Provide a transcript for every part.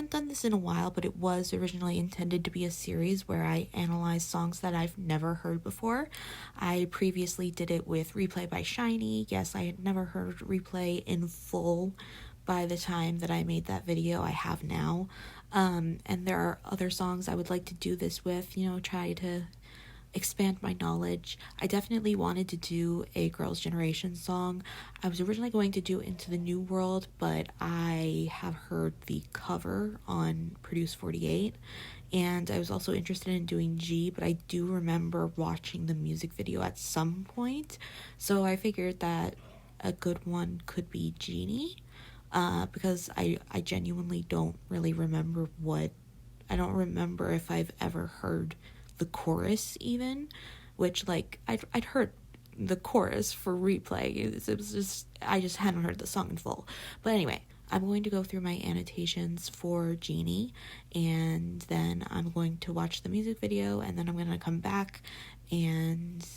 haven't done this in a while, but it was originally intended to be a series where I analyze songs that I've never heard before. I previously did it with Replay by SHINee. Yes, I had never heard Replay in full by the time that I made that video. I have now. And there are other songs I would like to do this with, try to expand my knowledge. I definitely wanted to do a Girls' Generation song. I was originally going to do Into the New World, but I have heard the cover on Produce 48, and I was also interested in doing G, but I do remember watching the music video at some point, so I figured that a good one could be Genie, because I genuinely don't really remember I don't remember if I've ever heard the chorus even, which I'd heard the chorus for Replay. It was just, I just hadn't heard the song in full. But anyway, I'm going to go through my annotations for Genie, and then I'm going to watch the music video, and then I'm going to come back and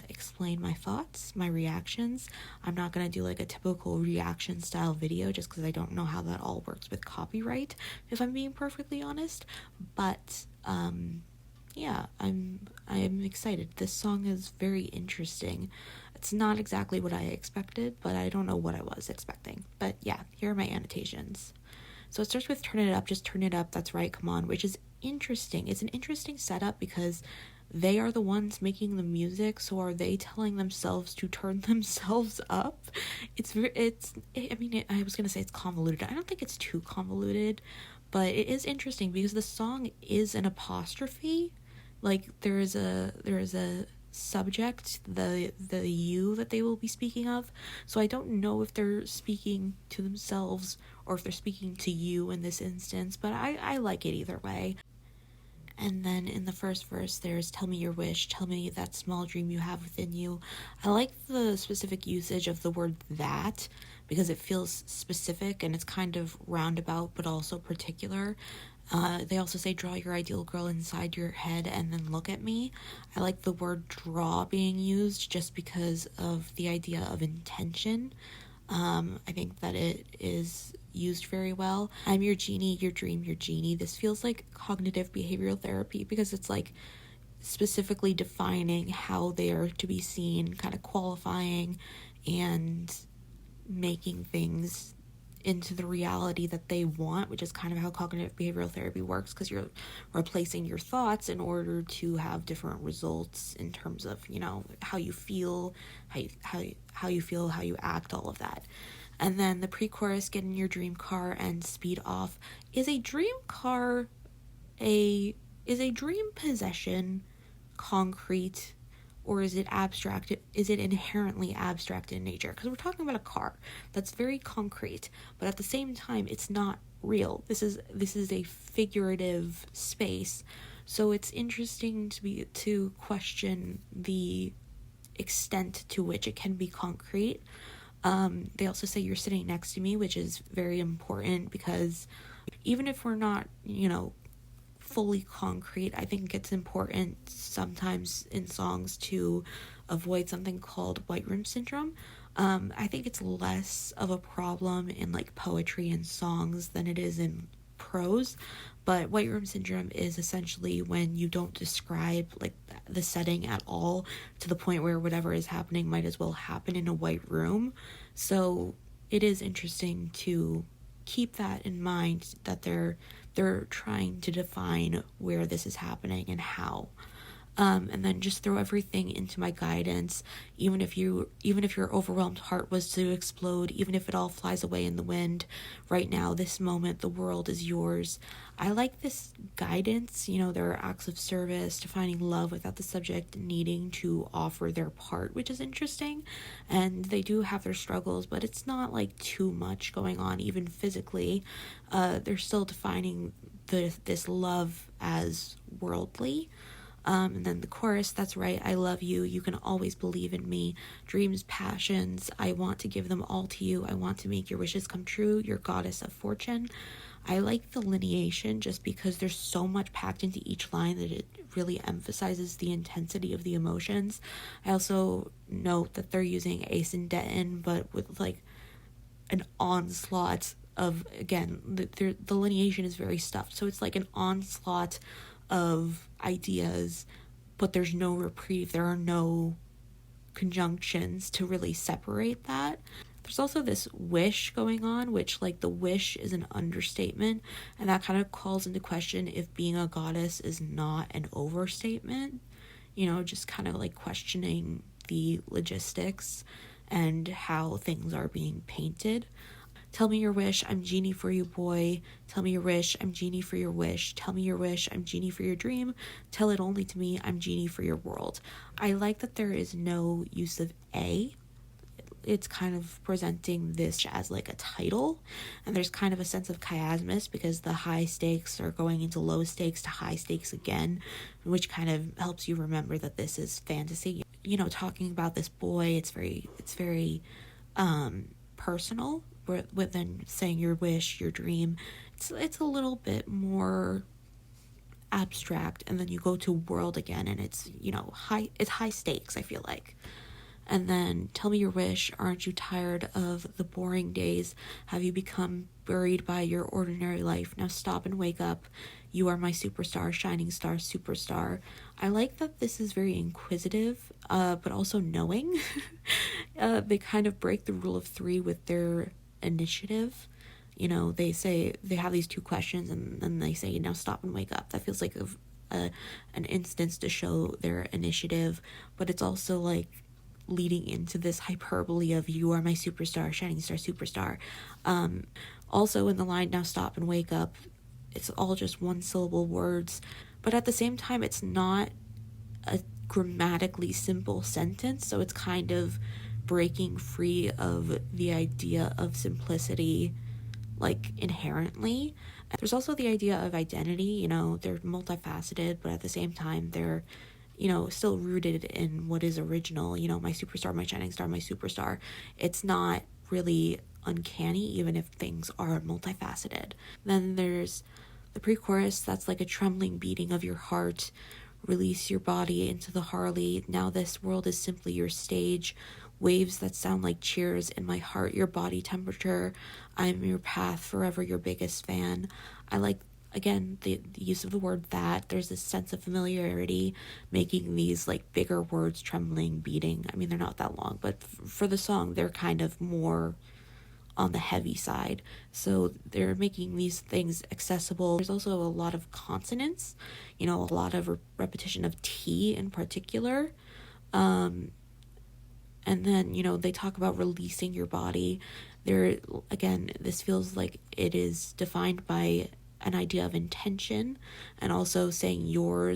explain my thoughts, my reactions. I'm not going to do like a typical reaction style video just because I don't know how that all works with copyright, if I'm being perfectly honest. But yeah, I'm excited. This song is very interesting. It's not exactly what I expected, but I don't know what I was expecting. But yeah, here are my annotations. So it starts with turn it up, just turn it up, that's right, come on, which is interesting. It's an interesting setup because they are the ones making the music, so are they telling themselves to turn themselves up? I was gonna say it's convoluted. I don't think it's too convoluted, but it is interesting because the song is an apostrophe. Like there is a subject, the you that they will be speaking of. So I don't know if they're speaking to themselves or if they're speaking to you in this instance, but I like it either way. And then in the first verse, there's tell me your wish, tell me that small dream you have within you. I like the specific usage of the word that because it feels specific and it's kind of roundabout but also particular. They also say draw your ideal girl inside your head and then look at me. I like the word draw being used just because of the idea of intention. I think that it is used very well. I'm your genie, your dream, your genie. This feels like cognitive behavioral therapy because it's like specifically defining how they are to be seen, kind of qualifying and making things into the reality that they want, which is kind of how cognitive behavioral therapy works, because you're replacing your thoughts in order to have different results in terms of, how you feel, how you act, all of that. And then the pre-chorus, get in your dream car and speed off. Is a dream possession concrete, or is it abstract? Is it inherently abstract in nature? Because we're talking about a car that's very concrete, but at the same time, it's not real. This is a figurative space, so it's interesting to question the extent to which it can be concrete. They also say you're sitting next to me, which is very important because even if we're not, fully concrete, I think it's important sometimes in songs to avoid something called white room syndrome. I think it's less of a problem in like poetry and songs than it is in prose, but white room syndrome is essentially when you don't describe like the setting at all to the point where whatever is happening might as well happen in a white room. So it is interesting to keep that in mind, that they're trying to define where this is happening and how. And then just throw everything into my guidance, even if your overwhelmed heart was to explode, even if it all flies away in the wind. Right now, this moment, the world is yours. I like this guidance. There are acts of service, defining love without the subject needing to offer their part, which is interesting. And they do have their struggles, but it's not like too much going on, even physically. They're still defining this love as worldly. And then the chorus, that's right, I love you, you can always believe in me, dreams, passions, I want to give them all to you, I want to make your wishes come true, your goddess of fortune. I like the lineation just because there's so much packed into each line that it really emphasizes the intensity of the emotions. I also note that they're using ace and deton, but with like an onslaught of, again, the lineation is very stuffed. So it's like an onslaught of ideas, but there's no reprieve. There are no conjunctions to really separate that. There's also this wish going on, which, like, the wish is an understatement, and that kind of calls into question if being a goddess is not an overstatement, just kind of like questioning the logistics and how things are being painted. Tell me your wish, I'm Genie for you, boy. Tell me your wish, I'm Genie for your wish. Tell me your wish, I'm Genie for your dream. Tell it only to me, I'm Genie for your world. I like that there is no use of A. It's kind of presenting this as like a title, and there's kind of a sense of chiasmus because the high stakes are going into low stakes to high stakes again, which kind of helps you remember that this is fantasy. Talking about this boy, it's very personal, than saying your wish, your dream. It's a little bit more abstract, and then you go to world again, and it's high stakes, I feel like. And then, tell me your wish, aren't you tired of the boring days? Have you become buried by your ordinary life? Now stop and wake up. You are my superstar, shining star, superstar. I like that this is very inquisitive, but also knowing. They kind of break the rule of three with their initiative. They say they have these two questions, and then they say, now stop and wake up. That feels like an instance to show their initiative, but it's also like leading into this hyperbole of you are my superstar, shining star, superstar. Also in the line, now stop and wake up, it's all just one syllable words, but at the same time it's not a grammatically simple sentence, so it's kind of breaking free of the idea of simplicity, like, inherently. There's also the idea of identity. They're multifaceted, but at the same time they're still rooted in what is original, my superstar, my shining star, my superstar. It's not really uncanny, even if things are multifaceted. Then there's the pre-chorus, that's like a trembling beating of your heart. Release your body into the Harley. Now this world is simply your stage. Waves that sound like cheers in my heart, your body temperature. I'm your path, forever your biggest fan. I like, again, the use of the word that. There's this sense of familiarity, making these like bigger words, trembling, beating. I mean, they're not that long, but for the song, they're kind of more on the heavy side. So they're making these things accessible. There's also a lot of consonants, a lot of repetition of T in particular. And then, they talk about releasing your body. Again, this feels like it is defined by an idea of intention, and also saying your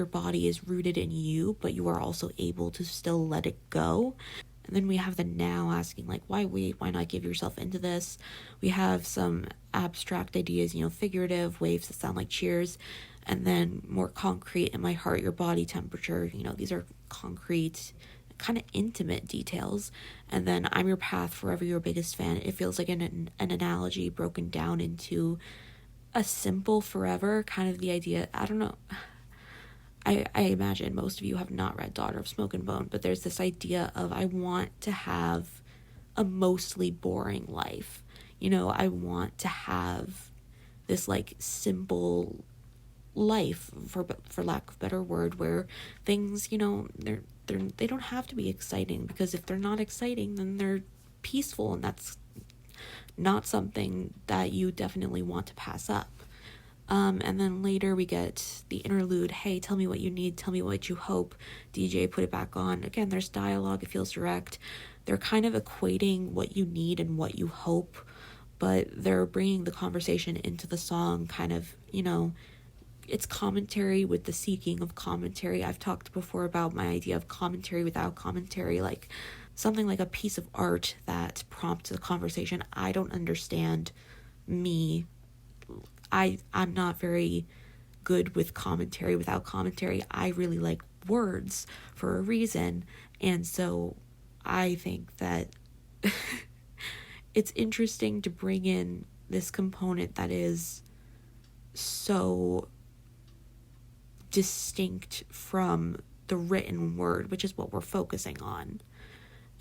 body is rooted in you, but you are also able to still let it go. And then we have the now asking, like, why wait? Why not give yourself into this? We have some abstract ideas, figurative, waves that sound like cheers, and then more concrete, in my heart, your body temperature. These are concrete, kind of intimate details. And then I'm your path, forever your biggest fan. It feels like an analogy broken down into a simple forever, kind of the idea. I don't know, I imagine most of you have not read Daughter of Smoke and Bone, but there's this idea of, I want to have a mostly boring life. I want to have this like simple life, for lack of a better word, where things, they don't have to be exciting, because if they're not exciting, then they're peaceful, and that's not something that you definitely want to pass up. And then later we get the interlude. Hey, tell me what you need, tell me what you hope. DJ, put it back on. Again, there's dialogue, it feels direct. They're kind of equating what you need and what you hope, but they're bringing the conversation into the song, kind of, it's commentary with the seeking of commentary. I've talked before about my idea of commentary without commentary, like something like a piece of art that prompts a conversation. I don't understand me. I'm not very good with commentary without commentary. I really like words for a reason, and so I think that it's interesting to bring in this component that is so distinct from the written word, which is what we're focusing on.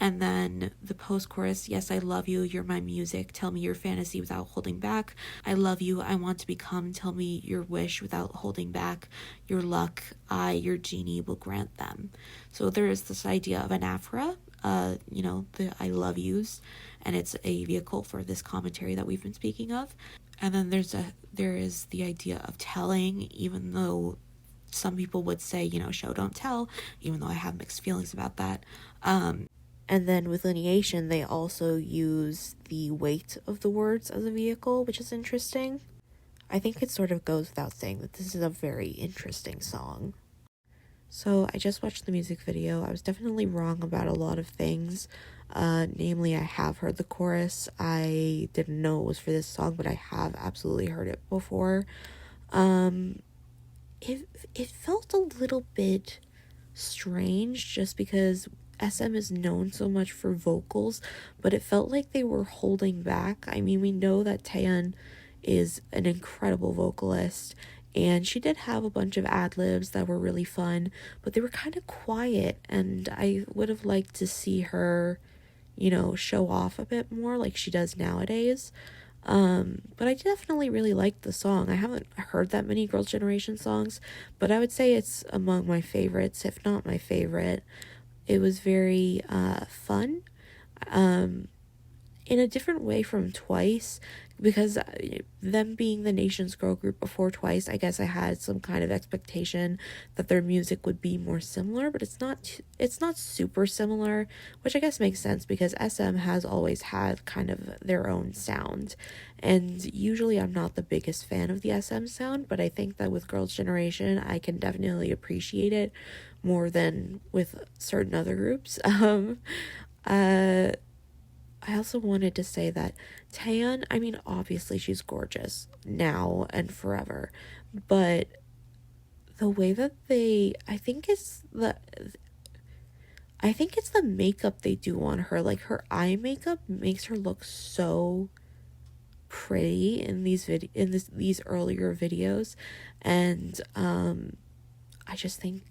And then the post chorus, yes, I love you, you're my music, tell me your fantasy without holding back. I love you, I want to become, tell me your wish without holding back. Your luck, your genie, will grant them. So there is this idea of an aphra, the I love yous, and it's a vehicle for this commentary that we've been speaking of. And then there is the idea of telling, even though some people would say, show don't tell, even though I have mixed feelings about that. And then with lineation, they also use the weight of the words as a vehicle, which is interesting. I think it sort of goes without saying that this is a very interesting song. So I just watched the music video. I was definitely wrong about a lot of things. Namely, I have heard the chorus. I didn't know it was for this song, but I have absolutely heard it before. It felt a little bit strange just because SM is known so much for vocals, but it felt like they were holding back. I mean, we know that Taeyeon is an incredible vocalist, and she did have a bunch of ad-libs that were really fun, but they were kind of quiet, and I would have liked to see her, show off a bit more like she does nowadays. But I definitely really liked the song. I haven't heard that many Girls' Generation songs, but I would say it's among my favorites, if not my favorite. It was very fun, in a different way from Twice, because them being the nation's girl group before Twice, I guess I had some kind of expectation that their music would be more similar, but it's not super similar, which I guess makes sense because SM has always had kind of their own sound, and usually I'm not the biggest fan of the SM sound, but I think that with Girls' Generation I can definitely appreciate it more than with certain other groups. I also wanted to say that Taeyeon, I mean, obviously she's gorgeous now and forever, but the way that I think it's the makeup they do on her, like her eye makeup makes her look so pretty in these earlier videos, and I just think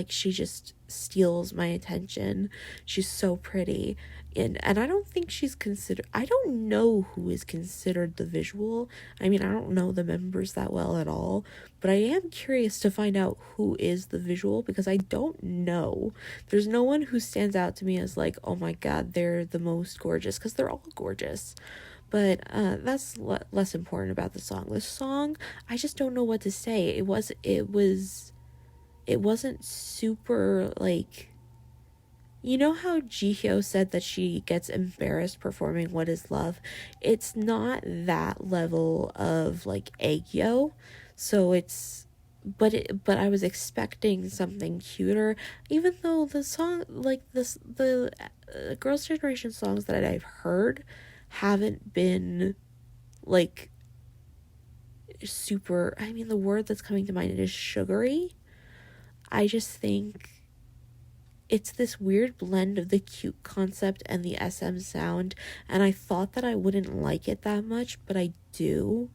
she just steals my attention. She's so pretty. And I don't think I don't know who is considered the visual. I mean, I don't know the members that well at all, but I am curious to find out who is the visual because I don't know. There's no one who stands out to me as like, oh my god, they're the most gorgeous, because they're all gorgeous. But that's less important about the song. The song, I just don't know what to say. It wasn't super, like, you know how Jihyo said that she gets embarrassed performing What Is Love? It's not that level of, like, aegyo. So but I was expecting something cuter, even though the song, like, the Girls' Generation songs that I've heard haven't been, like, super, I mean, the word that's coming to mind is sugary. I just think it's this weird blend of the cute concept and the SM sound, and I thought that I wouldn't like it that much, but I do.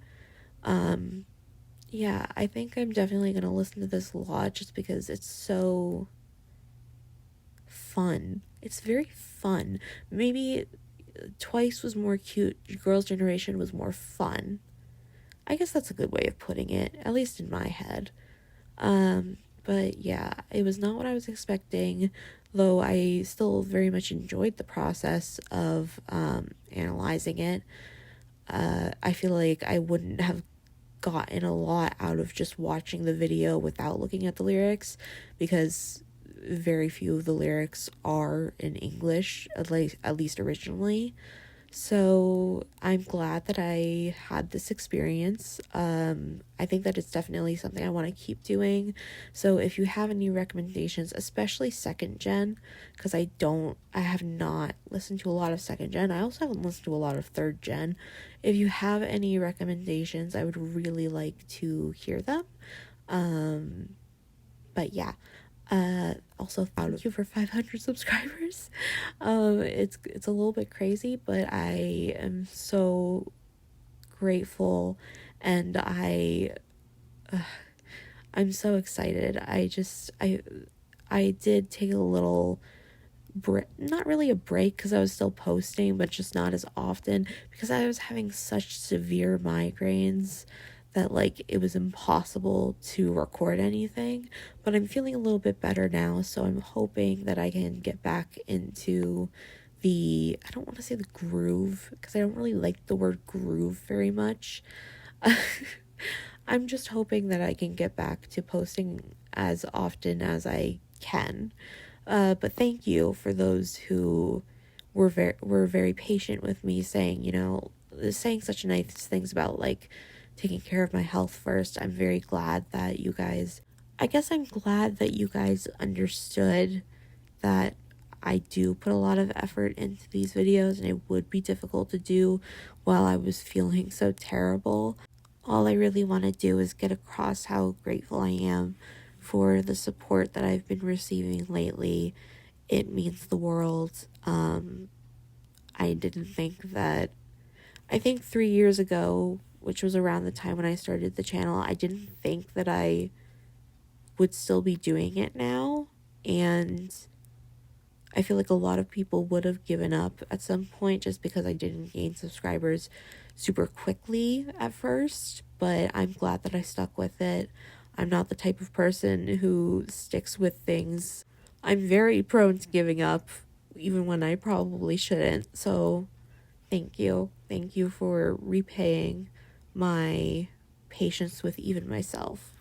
Yeah, I think I'm definitely gonna listen to this a lot just because it's so fun. It's very fun. Maybe Twice was more cute, Girls' Generation was more fun. I guess that's a good way of putting it, at least in my head. But yeah, it was not what I was expecting, though I still very much enjoyed the process of analyzing it. I feel like I wouldn't have gotten a lot out of just watching the video without looking at the lyrics, because very few of the lyrics are in English, at least originally. So I'm glad that I had this experience. I think that it's definitely something I want to keep doing. So if you have any recommendations, especially second gen, because I have not listened to a lot of second gen. I also haven't listened to a lot of third gen. If you have any recommendations, I would really like to hear them. But yeah. Also thank you for 500 subscribers. It's a little bit crazy, but I am so grateful, and I'm so excited. I did take a little not really a break because I was still posting, but just not as often because I was having such severe migraines that like it was impossible to record anything. But I'm feeling a little bit better now, so I'm hoping that I can get back into I don't want to say the groove because I don't really like the word groove very much. I'm just hoping that I can get back to posting as often as I can. But thank you for those who were very patient with me, saying, saying such nice things about like taking care of my health first. I'm very glad that you guys. I guess I'm glad that you guys understood that I do put a lot of effort into these videos, and it would be difficult to do while I was feeling so terrible. All I really want to do is get across how grateful I am for the support that I've been receiving lately. It means the world. I didn't think that. I think 3 years ago, which was around the time when I started the channel, I didn't think that I would still be doing it now. And I feel like a lot of people would have given up at some point just because I didn't gain subscribers super quickly at first, but I'm glad that I stuck with it. I'm not the type of person who sticks with things. I'm very prone to giving up, even when I probably shouldn't. So thank you. Thank you for repaying my patience with even myself.